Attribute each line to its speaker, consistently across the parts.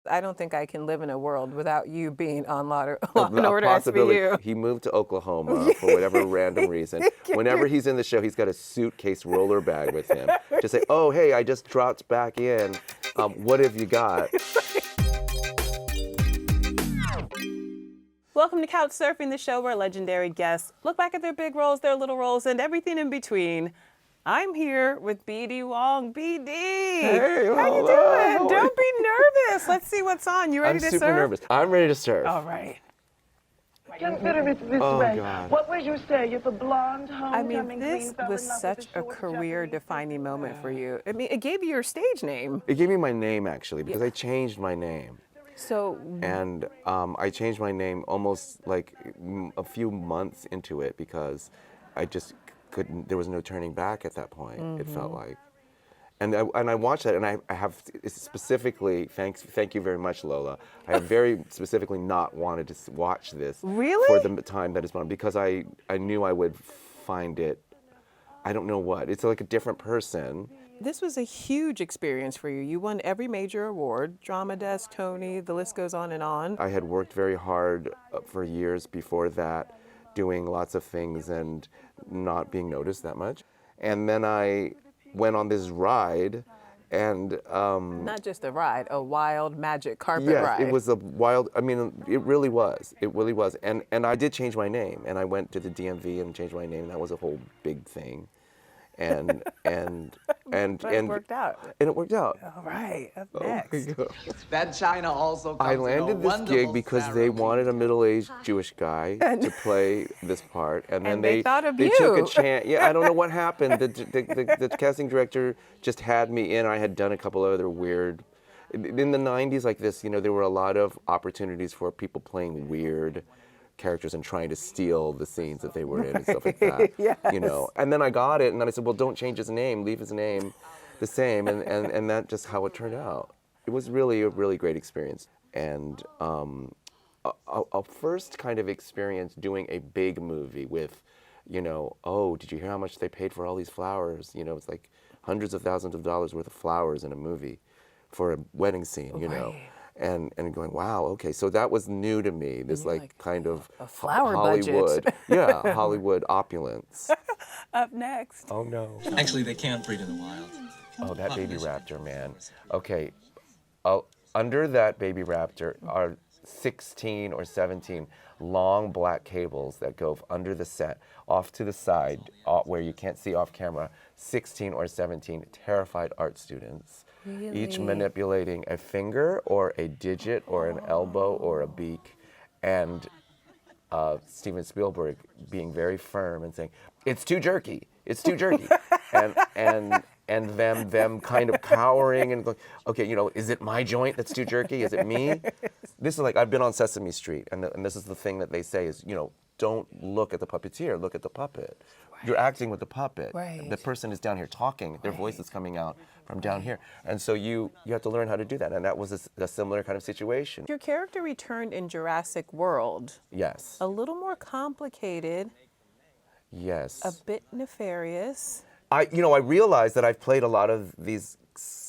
Speaker 1: I don't think I can live in a world without you being on Law
Speaker 2: A
Speaker 1: and Order
Speaker 2: possibility.
Speaker 1: SVU.
Speaker 2: He moved to Oklahoma for whatever random reason. Whenever he's in the show, he's got a suitcase roller bag with him. Just say, oh, hey, I just dropped back in. What have you got?
Speaker 1: Welcome to Couch Surfing, the show where legendary guests look back at their big roles, their little roles, and everything in between. I'm here with BD Wong. BD!
Speaker 2: Hey,
Speaker 1: how you doing? Don't be nervous. Let's see what's on. You ready to surf?
Speaker 2: I'm super nervous. I'm ready to surf.
Speaker 1: All right.
Speaker 3: Consider it this
Speaker 2: Oh,
Speaker 3: way.
Speaker 2: God.
Speaker 3: What was your say? You're the blonde,
Speaker 1: I mean,
Speaker 3: homecoming
Speaker 1: this
Speaker 3: queen, fell
Speaker 1: was
Speaker 3: in love
Speaker 1: such
Speaker 3: with
Speaker 1: a
Speaker 3: short
Speaker 1: career-defining
Speaker 3: Japanese
Speaker 1: moment for you. I mean, it gave you your stage name.
Speaker 2: It gave me my name, actually, because I changed my name.
Speaker 1: So,
Speaker 2: And I changed my name almost like a few months into it because I just couldn't, there was no turning back at that point, it felt like. And I watched that, and I have specifically, thank you very much, Lola. I have very specifically not wanted to watch this
Speaker 1: Really?
Speaker 2: for the time that it's on because I knew I would find it, I don't know what, it's like a different person.
Speaker 1: this was a huge experience for you. You won every major award, Drama Desk, Tony, the list goes on and on.
Speaker 2: I had worked very hard for years before that, doing lots of things and not being noticed that much. And then I went on this ride and
Speaker 1: Not just a ride, a wild magic carpet
Speaker 2: yes,
Speaker 1: ride.
Speaker 2: it was a wild, I mean, it really was. It really was. And I did change my name, and I went to the DMV and changed my name, and that was a whole big thing. And
Speaker 1: But it worked out.
Speaker 2: And it worked out.
Speaker 1: All right, up
Speaker 2: Oh my
Speaker 1: next.
Speaker 2: God.
Speaker 4: That China also comes
Speaker 2: I
Speaker 4: in a
Speaker 2: landed this gig
Speaker 4: wonderful
Speaker 2: because they
Speaker 4: ceremony.
Speaker 2: wanted a middle-aged Jewish guy to play this part, and then
Speaker 1: And they thought of
Speaker 2: they took
Speaker 1: you.
Speaker 2: a chance. Yeah, I don't know what happened. The casting director just had me in. I had done a couple other weird. In the '90s, like this, you know, there were a lot of opportunities for people playing weird characters and trying to steal the scenes that they were in and stuff like that.
Speaker 1: Yes.
Speaker 2: You know, and then I got it, and then I said, well, don't change his name, leave his name the same, and that's just how it turned out. It was really a really great experience, and a first kind of experience doing a big movie with, you know, oh, did you hear how much they paid for all these flowers? You know, it's like hundreds of thousands of dollars worth of flowers in a movie for a wedding scene, you know.
Speaker 1: Right.
Speaker 2: And going, wow, okay, so that was new to me. This like kind of
Speaker 1: a flower
Speaker 2: Hollywood,
Speaker 1: budget.
Speaker 2: yeah, Hollywood opulence.
Speaker 1: Up next.
Speaker 2: Oh no.
Speaker 5: Actually, they can't breed in the wild.
Speaker 2: Oh, that baby raptor, man. Okay, under that baby raptor are 16 or 17 long black cables that go under the set, off to the side, where you can't see off camera. 16 or 17 terrified art students, each
Speaker 1: Really?
Speaker 2: manipulating a finger or a digit or an elbow or a beak, and Steven Spielberg being very firm and saying, "It's too jerky. It's too jerky," and them kind of cowering and going, "Okay, you know, is it my joint that's too jerky? Is it me?" This is like, I've been on Sesame Street, and this is the thing that they say is, you know, don't look at the puppeteer, look at the puppet. You're acting with the puppet.
Speaker 1: Right.
Speaker 2: The person is down here talking. Their voice is coming out from down here, and so you have to learn how to do that. And that was a similar kind of situation.
Speaker 1: Your character returned in Jurassic World.
Speaker 2: Yes.
Speaker 1: A little more complicated,
Speaker 2: Yes.
Speaker 1: a bit nefarious.
Speaker 2: I realized that I've played a lot of these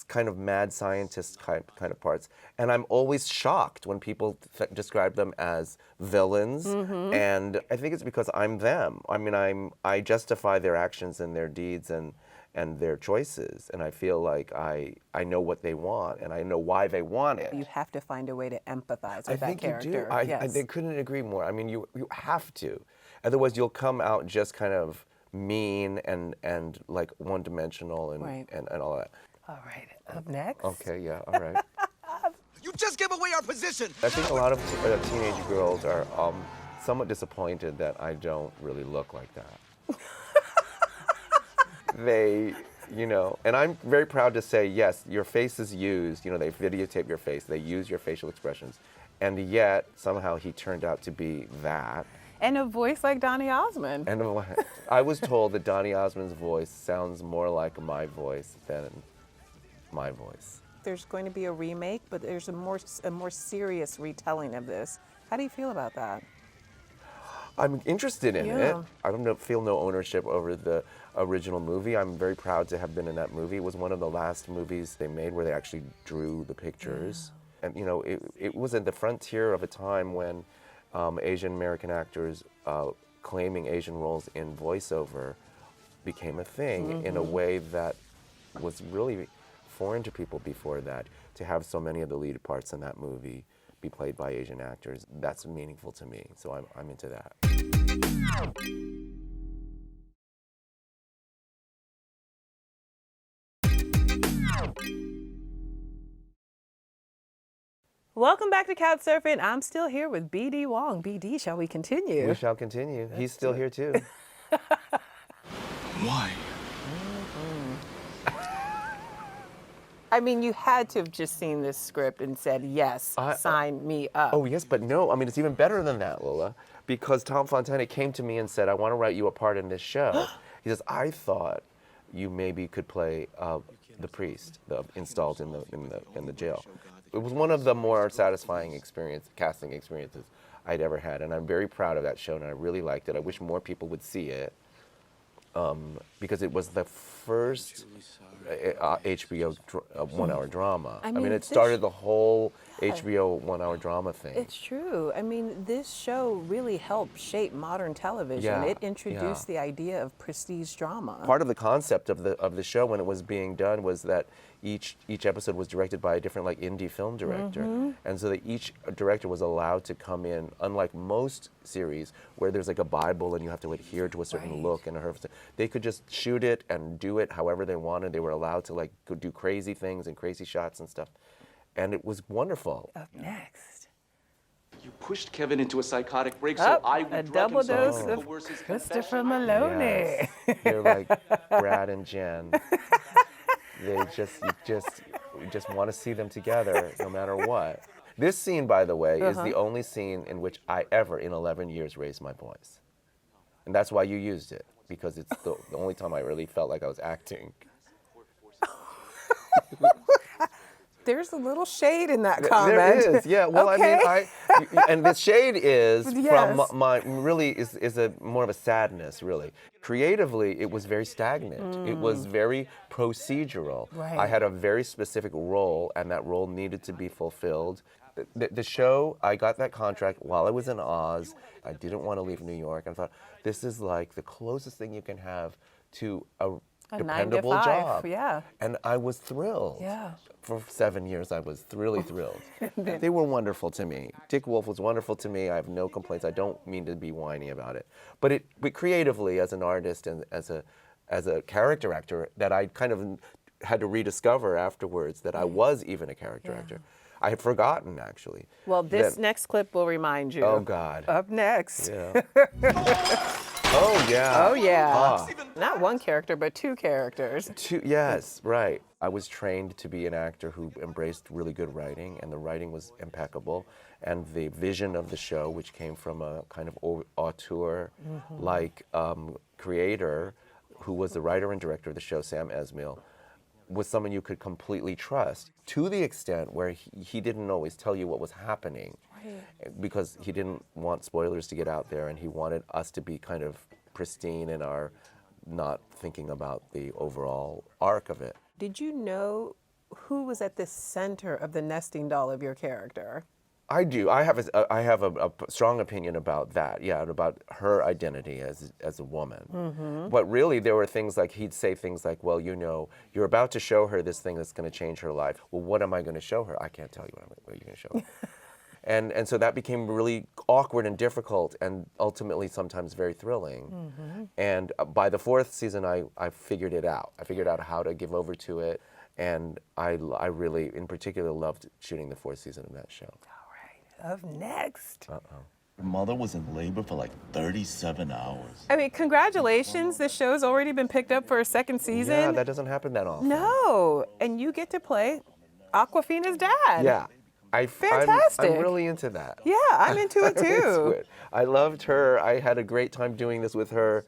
Speaker 2: kind of mad scientist kind of parts, and I'm always shocked when people describe them as villains, and I think it's because I'm them. I mean, I justify their actions and their deeds and their choices, and I feel like I know what they want, and I know why they want it.
Speaker 1: You have to find a way to empathize with
Speaker 2: I
Speaker 1: that
Speaker 2: think
Speaker 1: character.
Speaker 2: you do.
Speaker 1: Yes.
Speaker 2: I couldn't agree more. I mean, you have to, otherwise you'll come out just kind of mean and like one-dimensional and
Speaker 1: Right.
Speaker 2: and all that.
Speaker 1: All right, up next.
Speaker 2: Okay, yeah, all right.
Speaker 4: You just gave away our position.
Speaker 2: I think a lot of teenage girls are somewhat disappointed that I don't really look like that. They, you know, and I'm very proud to say, yes, your face is used. You know, they videotape your face. They use your facial expressions. And yet, somehow he turned out to be that.
Speaker 1: And a voice like Donny Osmond.
Speaker 2: And I was told that Donny Osmond's voice sounds more like my voice than my voice.
Speaker 1: There's going to be a remake, but there's a more serious retelling of this. How do you feel about that?
Speaker 2: I'm interested in it.
Speaker 1: Yeah.
Speaker 2: I don't feel no ownership over the original movie. I'm very proud to have been in that movie. It was one of the last movies they made where they actually drew the pictures. And it was at the frontier of a time when Asian American actors claiming Asian roles in voiceover became a thing in a way that was really foreign to people before that. To have so many of the lead parts in that movie be played by Asian actors, that's meaningful to me. So I'm into that.
Speaker 1: Welcome back to Couch Surfing. I'm still here with BD Wong. BD, shall we continue?
Speaker 2: We shall continue. He's still here too.
Speaker 5: Why?
Speaker 1: I mean, you had to have just seen this script and said, yes, sign me up.
Speaker 2: Oh, yes, but no. I mean, it's even better than that, Lola, because Tom Fontana came to me and said, I want to write you a part in this show. He says, I thought you maybe could play the priest installed in the jail. It was one of the more satisfying casting experiences I'd ever had, and I'm very proud of that show, and I really liked it. I wish more people would see it, because it was the first HBO one-hour drama. I mean, it started the whole HBO one-hour drama thing.
Speaker 1: It's true. I mean, this show really helped shape modern television.
Speaker 2: Yeah,
Speaker 1: It introduced the idea of prestige drama.
Speaker 2: Part of the concept of the show when it was being done was that each episode was directed by a different indie film director, and so that each director was allowed to come in, unlike most series where there's a Bible and you have to adhere to a certain look and they could just shoot it and do it however they wanted. They were allowed to go do crazy things and crazy shots and stuff, and it was wonderful.
Speaker 1: Up next.
Speaker 6: You pushed Kevin into a psychotic break, so I would
Speaker 1: a
Speaker 6: drug
Speaker 1: double
Speaker 6: him so he
Speaker 1: dose
Speaker 6: could
Speaker 1: of
Speaker 6: coerce his
Speaker 1: Christopher
Speaker 6: confession.
Speaker 1: Maloney.
Speaker 2: Yes. They're like Brad and Jen. You just want to see them together no matter what. This scene, by the way, is the only scene in which I ever, in 11 years, raised my voice. And that's why you used it, because it's the only time I really felt like I was acting.
Speaker 1: There's a little shade in that comment.
Speaker 2: There is, yeah. Well,
Speaker 1: Okay.
Speaker 2: I mean, and the shade is
Speaker 1: Yes.
Speaker 2: from my really is a more of a sadness, really. Creatively, it was very stagnant. It was very procedural.
Speaker 1: Right.
Speaker 2: I had a very specific role, and that role needed to be fulfilled. The show, I got that contract while I was in Oz. I didn't want to leave New York. I thought, this is like the closest thing you can have to a
Speaker 1: 9 to
Speaker 2: dependable
Speaker 1: 5,
Speaker 2: job.
Speaker 1: yeah.
Speaker 2: And I was thrilled.
Speaker 1: Yeah.
Speaker 2: For 7 years, I was really thrilled. They were wonderful to me. Dick Wolf was wonderful to me. I have no complaints. I don't mean to be whiny about it. But creatively, as an artist and as a character actor, that I kind of had to rediscover afterwards that I was even a character actor. I had forgotten, actually.
Speaker 1: Well, this next clip will remind you.
Speaker 2: Oh, God.
Speaker 1: Up next.
Speaker 2: Yeah. Oh, yeah.
Speaker 1: Oh, yeah.
Speaker 2: Ah.
Speaker 1: Not one character, but 2 characters.
Speaker 2: Yes, right. I was trained to be an actor who embraced really good writing, and the writing was impeccable. And the vision of the show, which came from a kind of auteur-like creator, who was the writer and director of the show, Sam Esmail, was someone you could completely trust, to the extent where he didn't always tell you what was happening, because he didn't want spoilers to get out there, and he wanted us to be kind of pristine in our not thinking about the overall arc of it.
Speaker 1: Did you know who was at the center of the nesting doll of your character?
Speaker 2: I do. I have a strong opinion about that. Yeah, and about her identity as a woman. But really, there were things like he'd say things like, "Well, you're about to show her this thing that's going to change her life. Well, what am I going to show her? I can't tell you what you're going to show her." and so that became really awkward and difficult, and ultimately sometimes very thrilling. And by the 4th season, I figured it out. I figured out how to give over to it, and I really, in particular, loved shooting the 4th season of that show.
Speaker 1: Up next.
Speaker 5: Her mother was in labor for 37 hours.
Speaker 1: I mean, congratulations. This show's already been picked up for a 2nd season.
Speaker 2: Yeah, that doesn't happen that often.
Speaker 1: No. And you get to play Awkwafina's dad.
Speaker 2: Yeah.
Speaker 1: Fantastic.
Speaker 2: I'm really into that.
Speaker 1: Yeah, I'm into it
Speaker 2: It's
Speaker 1: too.
Speaker 2: good. I loved her. I had a great time doing this with her.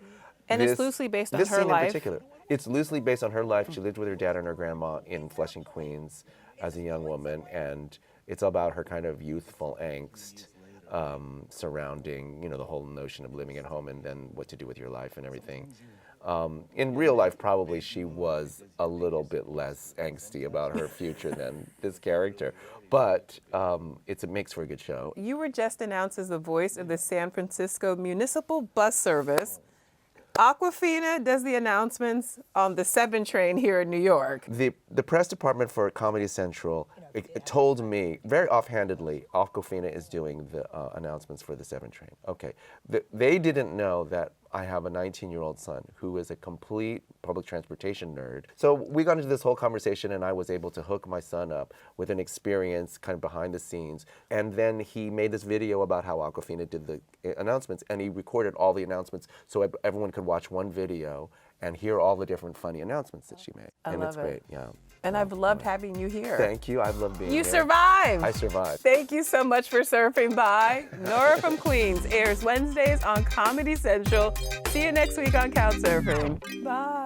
Speaker 1: And it's loosely based on
Speaker 2: this
Speaker 1: her
Speaker 2: scene
Speaker 1: life.
Speaker 2: in particular. It's loosely based on her life. She lived with her dad and her grandma in Flushing, Queens as a young woman, and it's about her kind of youthful angst surrounding, the whole notion of living at home and then what to do with your life and everything. In real life, probably she was a little bit less angsty about her future than this character. But it makes for a good show.
Speaker 1: You were just announced as the voice of the San Francisco Municipal Bus Service. Awkwafina does the announcements on the 7 train here in New York.
Speaker 2: The press department for Comedy Central it told me very offhandedly, Awkwafina is doing the announcements for the 7 train. Okay, they didn't know that I have a 19-year-old son who is a complete public transportation nerd. So we got into this whole conversation and I was able to hook my son up with an experience kind of behind the scenes. And then he made this video about how Awkwafina did the announcements, and he recorded all the announcements so everyone could watch one video and hear all the different funny announcements that she made.
Speaker 1: I
Speaker 2: And
Speaker 1: love
Speaker 2: it's
Speaker 1: it.
Speaker 2: great, yeah.
Speaker 1: And I've loved having you here.
Speaker 2: Thank you, I've loved being
Speaker 1: You
Speaker 2: here.
Speaker 1: survived.
Speaker 2: I survived.
Speaker 1: Thank you so much for surfing by. Nora from Queens airs Wednesdays on Comedy Central. See you next week on Couch Surfing. Bye.